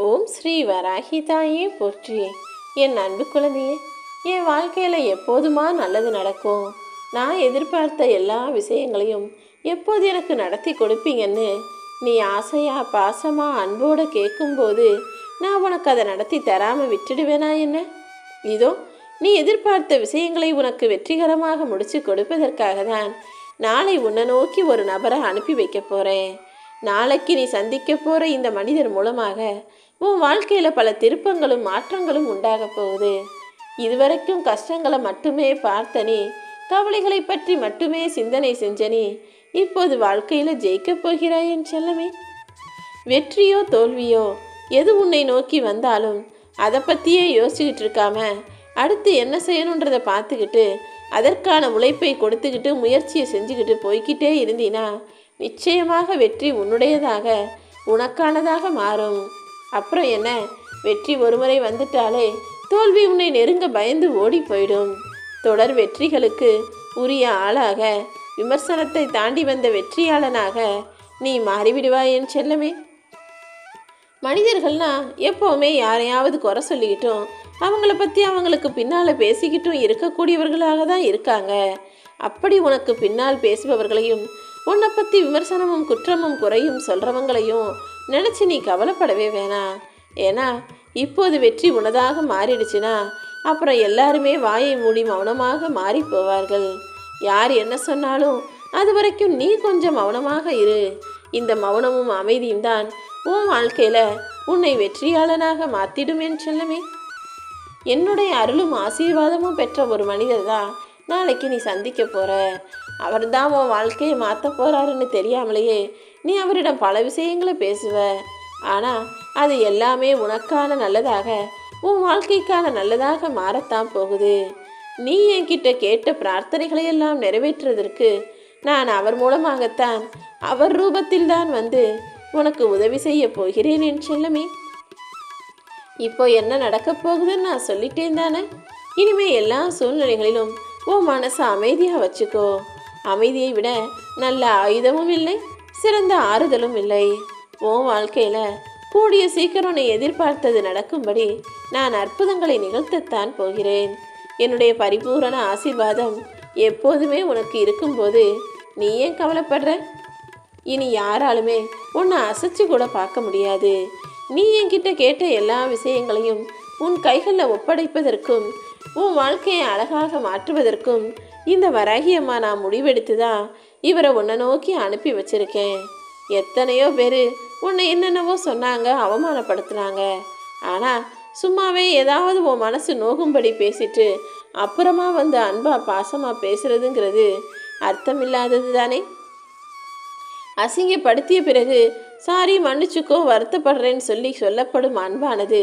ஓம் ஸ்ரீ வராகி தாயே போற்றி. என் அன்பு குழந்தையே, என் வாழ்க்கையில் எப்போதுமா நல்லது நடக்கும். நான் எதிர்பார்த்த எல்லா விஷயங்களையும் எப்போது எனக்கு நடத்தி கொடுப்பீங்கன்னு நீ ஆசையாக பாசமாக அன்போடு கேட்கும்போது நான் உனக்கு அதை நடத்தி தராமல் விட்டுடுவேனா என்ன? இதோ நீ எதிர்பார்த்த விஷயங்களை உனக்கு வெற்றிகரமாக முடித்து கொடுப்பதற்காக தான் நாளை உன்னை நோக்கி ஒரு நபரை அனுப்பி வைக்க போகிறேன். நாளைக்கு நீ சந்திக்க போகிற இந்த மனிதர் மூலமாக உன் வாழ்க்கையில் பல திருப்பங்களும் மாற்றங்களும் உண்டாக போகுது. இதுவரைக்கும் கஷ்டங்களை மட்டுமே பார்த்த நீ, கவலைகளை பற்றி மட்டுமே சிந்தனை செஞ்ச நீ, இப்போது வாழ்க்கையில் ஜெயிக்கப் போகிறாய் என் செல்லமே. வெற்றியோ தோல்வியோ எது உன்னை நோக்கி வந்தாலும் அதை பற்றியே யோசிச்சுக்கிட்டு இருக்காம அடுத்து என்ன செய்யணுன்றதை பார்த்துக்கிட்டு அதற்கான உழைப்பை கொடுத்துக்கிட்டு முயற்சியை செஞ்சுக்கிட்டு போய்கிட்டே இருந்தீனா நிச்சயமாக வெற்றி உன்னுடையதாக உனக்கானதாக மாறும். அப்புறம் என்ன, வெற்றி ஒருமுறை வந்துட்டாலே தோல்வி உன்னை நெருங்க பயந்து ஓடி போயிடும். தொடர் வெற்றிகளுக்கு உரிய ஆளாக, விமர்சனத்தை தாண்டி வந்த வெற்றியாளனாக நீ மாறிவிடுவாய் என் செல்லமே. மனிதர்கள்னா எப்போவுமே யாரையாவது குறை சொல்லிக்கிட்டும் அவங்கள பற்றி அவங்களுக்கு பின்னால் பேசிக்கிட்டும் இருக்கக்கூடியவர்களாக தான் இருக்காங்க. அப்படி உனக்கு பின்னால் பேசுபவர்களையும் உன்னை பற்றி விமர்சனமும் குற்றமும் குறையும் சொல்கிறவங்களையும் நினச்சி நீ கவலைப்படவே வேணாம். ஏன்னா இப்போது வெற்றி உனதாக மாறிடுச்சுன்னா அப்புறம் எல்லாருமே வாயை மூடி மௌனமாக மாறி போவார்கள். யார் என்ன சொன்னாலும் அது வரைக்கும் நீ கொஞ்சம் மௌனமாக இரு. இந்த மௌனமும் அமைதியும் தான் உன் வாழ்க்கையில் உன்னை வெற்றியாளனாக மாற்றிடும் என் செல்லமே. என்னுடைய அருளும் ஆசீர்வாதமும் பெற்ற ஒரு மனிதர் தான் நாளைக்கு நீ சந்திக்க போகிற. அவர் தான் உன் வாழ்க்கையை மாற்ற போகிறாருன்னு தெரியாமலேயே நீ அவரிடம் பல விஷயங்களை பேசுவ. ஆனால் அது எல்லாமே உனக்கான நல்லதாக, உன் வாழ்க்கைக்கான நல்லதாக மாறத்தான் போகுது. நீ என்கிட்ட கேட்ட பிரார்த்தனைகளை எல்லாம் நிறைவேற்றுவதற்கு நான் அவர் மூலமாகத்தான், அவர் ரூபத்தில் தான் வந்து உனக்கு உதவி செய்ய போகிறேன் என் செல்லமே. இப்போ என்ன நடக்கப் போகுதுன்னு நான் சொல்லிட்டேன் தானே. இனிமே எல்லா சூழ்நிலைகளிலும் உன் மனசை அமைதியாக வச்சுக்கோ. அமைதியை விட நல்ல ஆயுதமும் இல்லை, சிறந்த ஆறுதலும் இல்லை. உன் வாழ்க்கையில் கூடிய சீக்கிரம் நீ எதிர்பார்த்தது நடக்கும்படி நான் அற்புதங்களை நிகழ்த்தத்தான் போகிறேன். என்னுடைய பரிபூரண ஆசீர்வாதம் எப்போதுமே உனக்கு இருக்கும்போது நீ ஏன் கவலைப்படுற? இனி யாராலுமே உன்னை அசைச்சு கூட பார்க்க முடியாது. நீ என்கிட்ட கேட்ட எல்லா விஷயங்களையும் உன் கைகளில் ஒப்படைப்பதற்கும் உன் வாழ்க்கையை அழகாக மாற்றுவதற்கும் இந்த வராகி அம்மா நான் முடிவெடுத்து தான் இவரை உன்னை நோக்கி அனுப்பி வச்சிருக்கேன். எத்தனையோ பேர் உன்னை என்னென்னவோ சொன்னாங்க, அவமானப்படுத்தினாங்க. ஆனால் சும்மாவே ஏதாவது உன் மனசு நோகும்படி பேசிட்டு அப்புறமா வந்து அன்பா பாசமாக பேசுறதுங்கிறது அர்த்தமில்லாதது தானே. அசிங்கப்படுத்திய பிறகு சாரி மன்னிச்சுக்கோ வருத்தப்படுறேன்னு சொல்லப்படும் அன்பானது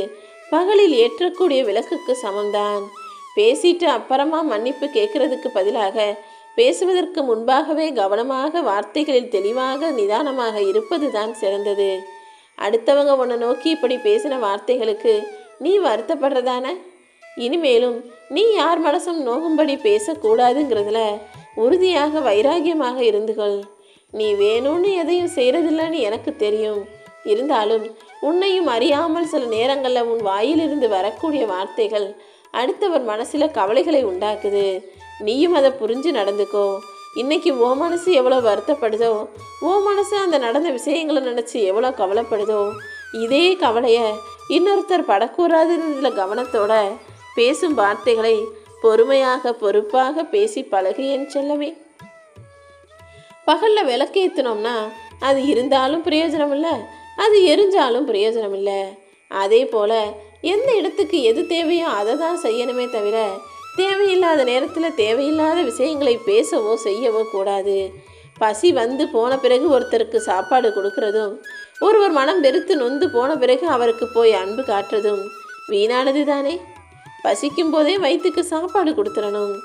பகலில் ஏற்றக்கூடிய விளக்குக்கு சமம்தான். பேசிட்டு அப்புறமா மன்னிப்பு கேட்கறதுக்கு பதிலாக பேசுவதற்கு முன்பாகவே கவனமாக வார்த்தைகளில் தெளிவாக நிதானமாக இருப்பது தான் சிறந்தது. அடுத்தவங்க உன்னை நோக்கி இப்படி பேசின வார்த்தைகளுக்கு நீ வருத்தப்படுறதான? இனிமேலும் நீ யார் மனசும் நோகும்படி பேசக்கூடாதுங்கிறதுல உறுதியாக வைராகியமாக இருந்துகொள். நீ வேணும்னு எதையும் செய்கிறதில்லன்னு எனக்கு தெரியும். இருந்தாலும் உன்னையும் அறியாமல் சில நேரங்களில் உன் வாயிலிருந்து வரக்கூடிய வார்த்தைகள் அடுத்தவர் மனசில் கவலைகளை உண்டாக்குது. நீயும் அதை புரிஞ்சு நடந்துக்கோ. இன்னைக்கு ஓ மனசு எவ்வளோ வருத்தப்படுதோ, ஓ மனசு அந்த நடந்த விஷயங்களை நினச்சி எவ்வளோ கவலைப்படுதோ, இதே கவலையை இன்னொருத்தர் படக்கூடாதுன்றதுல கவனத்தோட பேசும் வார்த்தைகளை பொறுமையாக பொறுப்பாக பேசி பழகு என் செல்லமே. பகலில் விளக்கு ஏற்றினோம்னா அது இருந்தாலும் பிரயோஜனம் இல்லை, அது எரிஞ்சாலும் பிரயோஜனம் இல்லை. அதே போல் எந்த இடத்துக்கு எது தேவையோ அதை தான் செய்யணுமே தவிர தேவையில்லாத நேரத்தில் தேவையில்லாத விஷயங்களை பேசவோ செய்யவோ கூடாது. பசி வந்து போன பிறகு ஒருத்தருக்கு சாப்பாடு கொடுக்கறதும், ஒருவர் மனம் வெறுத்து நொந்து போன பிறகு அவருக்கு போய் அன்பு காட்டுறதும் வீணானது தானே. பசிக்கும் போதே வயிற்றுக்கு சாப்பாடு கொடுத்துடணும்.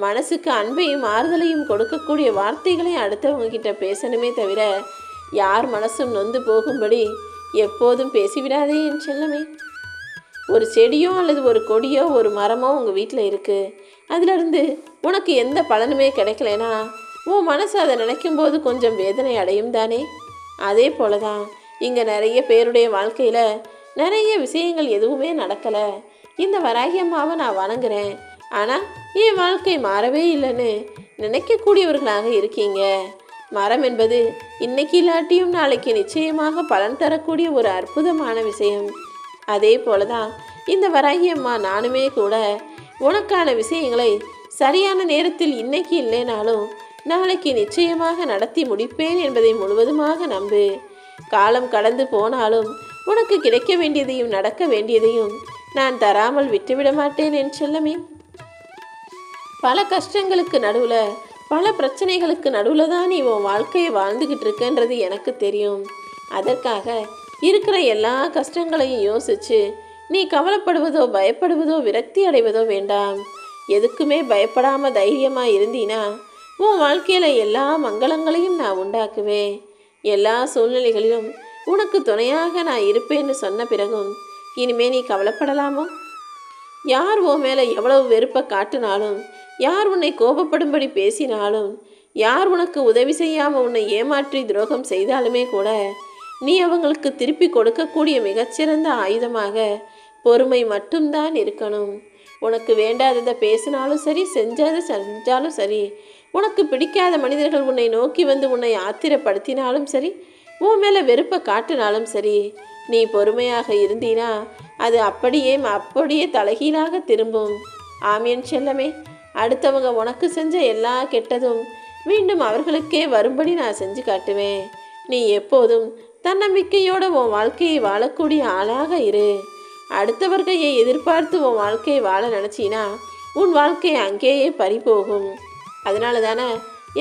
மனசுக்கு அன்பையும் ஆறுதலையும் கொடுக்கக்கூடிய வார்த்தைகளை அடுத்தவங்க கிட்ட பேசணுமே தவிர யார் மனசும் நொந்து போகும்படி எப்போதும் பேசிவிடாதே என் செல்லமே. ஒரு செடியோ அல்லது ஒரு கொடியோ ஒரு மரமோ உங்கள் வீட்டில் இருக்குது, அதிலிருந்து உனக்கு எந்த பலனுமே கிடைக்கலனா உன் மனசு அதை நினைக்கும் போது கொஞ்சம் வேதனை அடையும் தானே. அதே போல தான் இங்கே நிறைய பேருடைய வாழ்க்கையில் நிறைய விஷயங்கள் எதுவுமே நடக்கலை. இந்த வராகி அம்மாவை நான் வணங்குறேன், ஆனால் என் வாழ்க்கை மாறவே இல்லைன்னு நினைக்கக்கூடியவர்களாக இருக்கீங்க. மரம் என்பது இன்னைக்கு இல்லாட்டியும் நாளைக்கு நிச்சயமாக பலன் தரக்கூடிய ஒரு அற்புதமான விஷயம். அதே போலதான் இந்த வராகி அம்மா நானுமே கூட உனக்கான விஷயங்களை சரியான நேரத்தில் இன்னைக்கு இல்லைனாலும் நாளைக்கு நிச்சயமாக நடத்தி முடிப்பேன் என்பதை முழுவதுமாக நம்பு. காலம் கடந்து போனாலும் உனக்கு கிடைக்க வேண்டியதையும் நடக்க வேண்டியதையும் நான் தராமல் விட்டுவிட மாட்டேன் என் செல்லமே. பல கஷ்டங்களுக்கு நடுவில், பல பிரச்சனைகளுக்கு நடுவில் தான் நீ உன் வாழ்க்கையை வாழ்ந்துக்கிட்டு இருக்கன்றது எனக்கு தெரியும். அதற்காக இருக்கிற எல்லா கஷ்டங்களையும் யோசிச்சு நீ கவலைப்படுவதோ பயப்படுவதோ விரக்தி அடைவதோ வேண்டாம். எதுக்குமே பயப்படாம தைரியமா இருந்தீனா உன் வாழ்க்கையில எல்லா மங்களங்களையும் நான் உண்டாக்குவேன். எல்லா சூழ்நிலைகளிலும் உனக்கு துணையாக நான் இருப்பேன்னு சொன்ன பிறகும் இனிமே நீ கவலைப்படலாமோ? யார் உன் மேலே எவ்வளவு வெறுப்பை காட்டினாலும், யார் உன்னை கோபப்படும்படி பேசினாலும், யார் உனக்கு உதவி செய்யாமல் உன்னை ஏமாற்றி துரோகம் செய்தாலுமே கூட நீ அவங்களுக்கு திருப்பி கொடுக்கக்கூடிய மிகச்சிறந்த ஆயுதமாக பொறுமை மட்டும்தான் இருக்கணும். உனக்கு வேண்டாததை பேசினாலும் சரி, செஞ்சாலும் சரி, உனக்கு பிடிக்காத மனிதர்கள் உன்னை நோக்கி வந்து உன்னை ஆத்திரப்படுத்தினாலும் சரி, உன் மேலே வெறுப்பை காட்டினாலும் சரி, நீ பொறுமையாக இருந்தீனா அது அப்படியே தலைகீழாக திரும்பும். ஆமியன் செல்லமே, அடுத்தவங்க உனக்கு செஞ்ச எல்லா கெட்டதும் மீண்டும் அவர்களுக்கே வரும்படி நான் செஞ்சு காட்டுவேன். நீ எப்போதும் தன்னம்பிக்கையோட உன் வாழ்க்கையை வாழக்கூடிய ஆளாக இரு. அடுத்தவர்கையை எதிர்பார்த்து உன் வாழ்க்கையை வாழ நினச்சினா உன் வாழ்க்கை அங்கேயே பறிபோகும். அதனால தானே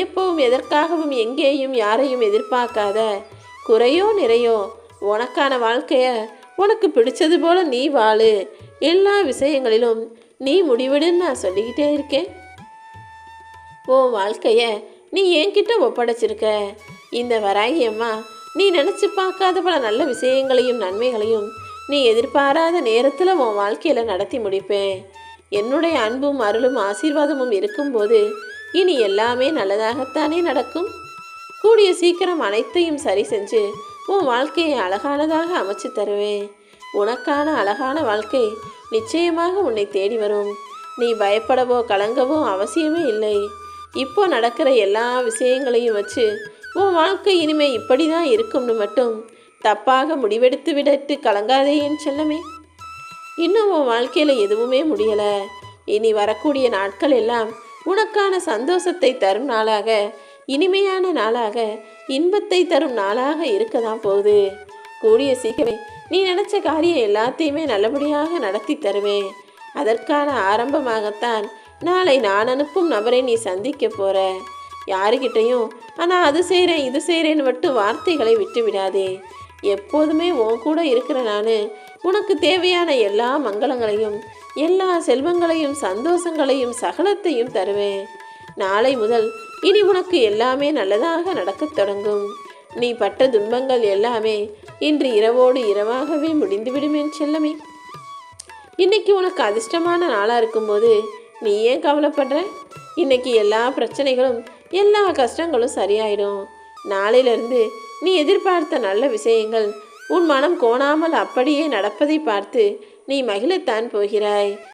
எப்பவும் எதற்காகவும் எங்கேயும் யாரையும் எதிர்பார்க்காத, குறையோ நிறையோ உனக்கான வாழ்க்கைய உனக்கு பிடிச்சது போல நீ வாழு, எல்லா விஷயங்களிலும் நீ முடிவிடுன்னு நான் சொல்லிக்கிட்டே இருக்கேன். உன் வாழ்க்கைய நீ என்கிட்ட ஒப்படைச்சிருக்க. இந்த வராகி அம்மா நீ நினச்சி பார்க்காத பல நல்ல விஷயங்களையும் நன்மைகளையும் நீ எதிர்பாராத நேரத்தில் உன் வாழ்க்கையில் நடத்தி முடிப்பேன். என்னுடைய அன்பும் அருளும் ஆசீர்வாதமும் இருக்கும்போது இனி எல்லாமே நல்லதாகத்தானே நடக்கும். கூடிய சீக்கிரம் அனைத்தையும் சரி செஞ்சு உன் வாழ்க்கையை அழகானதாக அமைச்சு தருவேன். உனக்கான அழகான வாழ்க்கை நிச்சயமாக உன்னை தேடி வரும். நீ பயப்படவோ கலங்கவோ அவசியமே இல்லை. இப்போ நடக்கிற எல்லா விஷயங்களையும் வச்சு உன் வாழ்க்கை இனிமே இப்படி தான் இருக்கும்னு மட்டும் தப்பாக முடிவெடுத்து விடட்டு கலங்காதே என் செல்லமே. இன்னும் உன் வாழ்க்கையில் எதுவுமே முடியலை. இனி வரக்கூடிய நாட்கள் எல்லாம் உனக்கான சந்தோஷத்தை தரும் நாளாக, இனிமையான நாளாக, இன்பத்தை தரும் நாளாக இருக்க தான் போகுது. கூடிய சீக்கிரமே நீ நினச்ச காரியம் எல்லாத்தையுமே நல்லபடியாக நடத்தி தருவேன். அதற்கான ஆரம்பமாகத்தான் நாளை நான் அனுப்பும் நபரை நீ சந்திக்க போகிற. யாருக்கிட்டையும் ஆனால் அது செய்கிறேன் இது செய்கிறேன்னு மட்டும் வார்த்தைகளை விட்டு விடாதே. எப்போதுமே உன் கூட இருக்கிற நான் உனக்கு தேவையான எல்லா மங்களங்களையும், எல்லா செல்வங்களையும், சந்தோஷங்களையும், சகலத்தையும் தருவேன். நாளை முதல் இனி உனக்கு எல்லாமே நல்லதாக நடக்கத் தொடங்கும். நீ பட்ட துன்பங்கள் எல்லாமே இன்று இரவோடு இரவாகவே முடிந்துவிடும் என் செல்லமே. இன்னைக்கு உனக்கு அதிர்ஷ்டமான நாளாக இருக்கும்போது நீ ஏன் கவலைப்படுற? இன்னைக்கு எல்லா பிரச்சனைகளும் எல்லா கஷ்டங்களும் சரியாயிடும். நாளையிலிருந்து நீ எதிர்பார்த்த நல்ல விஷயங்கள் உன் மனம் கோணாமல் அப்படியே நடப்பதை பார்த்து நீ மகிழத்தான் போகிறாய்.